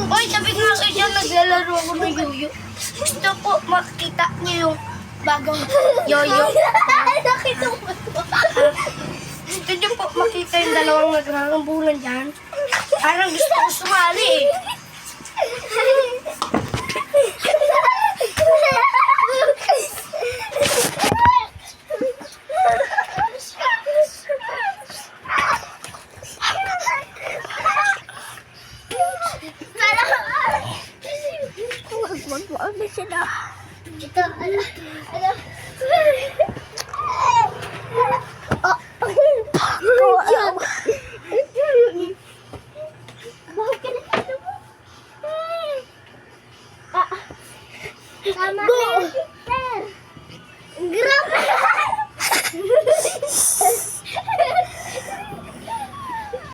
Hoy, sabi nga kayo siya, naglalaro ako ng yoyo. Gusto po makita niyo yung bagong yoyo. Gusto niyo po makita yung dalawang naghahambulan dyan? Parang gusto ko sumali eh. Ito, ano,